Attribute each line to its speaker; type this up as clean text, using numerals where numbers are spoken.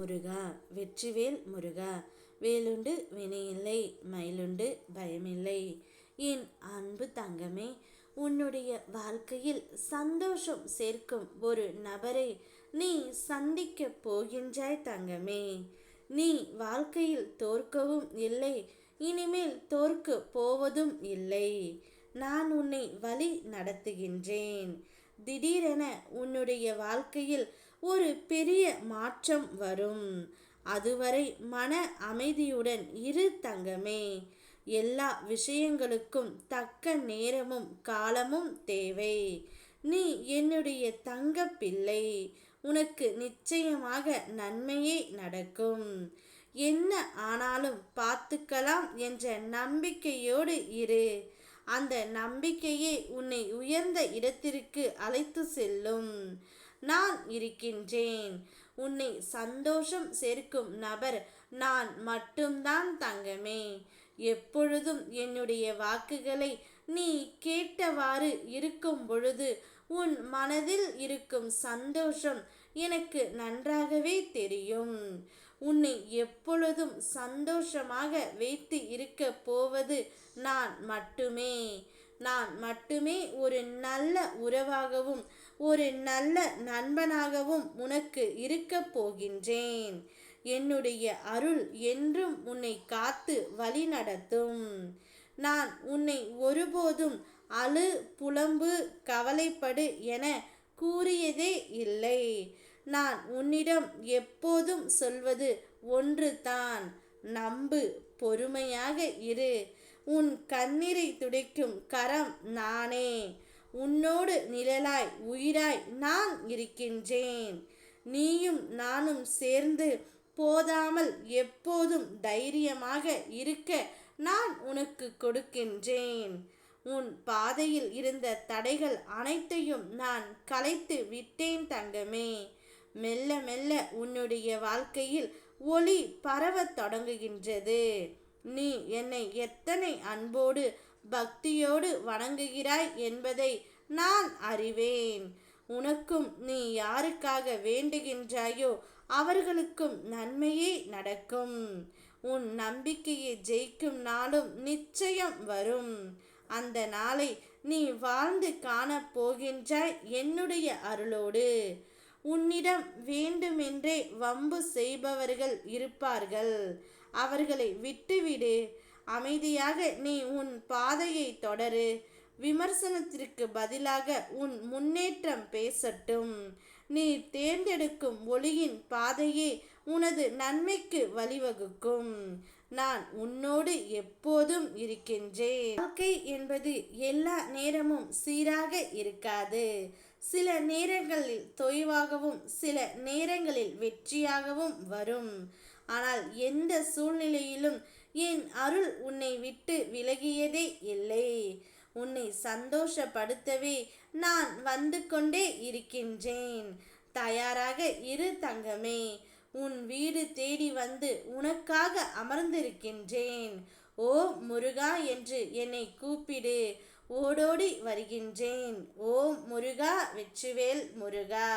Speaker 1: முருகா வெற்றிவேல் முருகா. வேலுண்டு வினையில்லை, மயிலுண்டு பயமில்லை. என் அன்பு தங்கமே, உன்னுடைய வாழ்க்கையில் சந்தோஷம் சேர்க்கும் ஒரு நபரை நீ சந்திக்க போகின்றாய் தங்கமே. நீ வாழ்க்கையில் தோற்கவும் இல்லை, இனிமேல் தோற்க போவதும் இல்லை. நான் உன்னை வழி நடத்துகின்றேன். திடீரென உன்னுடைய வாழ்க்கையில் ஒரு பெரிய மாற்றம் வரும். அதுவரை மன அமைதியுடன் இரு தங்கமே. எல்லா விஷயங்களுக்கும் தக்க நேரமும் காலமும் தேவை. நீ என்னுடைய தங்க பிள்ளை. உனக்கு நிச்சயமாக நன்மையே நடக்கும். என்ன ஆனாலும் பார்த்துக்கலாம் என்ற நம்பிக்கையோடு இரு. அந்த நம்பிக்கையே உன்னை உயர்ந்த இடத்திற்கு அழைத்து செல்லும். நான் இருக்கின்றேன். உன்னை சந்தோஷம் சேர்க்கும் நபர் நான் மட்டும்தான் தங்கமே. எப்பொழுதும் என்னுடைய வாக்குகளை நீ கேட்டவாறு இருக்கும் பொழுது உன் மனதில் இருக்கும் சந்தோஷம் எனக்கு நன்றாகவே தெரியும். உன்னை எப்பொழுதும் சந்தோஷமாக வைத்து இருக்க போவது நான் மட்டுமே. நான் மட்டுமே ஒரு நல்ல உறவாகவும் ஒரு நல்ல நண்பனாகவும் உனக்கு இருக்க போகின்றேன். என்னுடைய அருள் என்றும் உன்னை காத்து வழி நடத்தும். நான் உன்னை ஒருபோதும் அழு, புலம்பு, கவலைப்படு என கூறியதே இல்லை. நான் உன்னிடம் எப்போதும் சொல்வது ஒன்று தான், நம்பு, பொறுமையாக இரு. உன் கண்ணீரை துடைக்கும் கரம் நானே. உன்னோடு நிழலாய் உயிராய் நான் இருக்கின்றேன். நீயும் நானும் சேர்ந்து போதாமல் எப்போதும் தைரியமாக இருக்க நான் உனக்கு கொடுக்கின்றேன். உன் பாதையில் இருந்த தடைகள் அனைத்தையும் நான் கலைத்து விட்டேன் தங்கமே. மெல்ல மெல்ல உன்னுடைய வாழ்க்கையில் ஒளி பரவத் தொடங்குகின்றது. நீ என்னை எத்தனை அன்போடு பக்தியோடு வணங்குகிறாய் என்பதை நான் அறிவேன். உனக்கும் நீ யாருக்காக வேண்டுகின்றாயோ அவர்களுக்கும் நன்மையே நடக்கும். உன் நம்பிக்கையை ஜெயிக்கும் நாளும் நிச்சயம் வரும். அந்த நாளை நீ வாழ்ந்து காணப் போகின்றாய் என்னுடைய அருளோடு. உன்னிடம் வேண்டுமென்றே வம்பு செய்பவர்கள் இருப்பார்கள். அவர்களை விட்டுவிடு. அமைதியாக நீ உன் பாதையை தொடரு. விமர்சனத்திற்கு பதிலாக உன் முன்னேற்றம் பேசட்டும். நீ தேர்ந்தெடுக்கும் ஒளியின் பாதையே உனது நன்மைக்கு வழிவகுக்கும். நான் உன்னோடு எப்போதும் இருக்கின்றேன். வாழ்க்கை என்பது எல்லா நேரமும் சீராக இருக்காது. சில நேரங்களில் தொய்வாகவும் சில நேரங்களில் வெற்றியாகவும் வரும். ஆனால் எந்த சூழ்நிலையிலும் என் அருள் உன்னை விட்டு விலகியதே இல்லை. உன்னை சந்தோஷப்படுத்தவே நான் வந்து கொண்டே இருக்கின்றேன். தயாராக இரு தங்கமே. உன் வீடு தேடி வந்து உனக்காக அமர்ந்திருக்கின்றேன். ஓ முருகா என்று என்னை கூப்பிடு. ஓடோடி வருகின்றேன். ஓ முருகா, வெற்றிவேல் முருகா.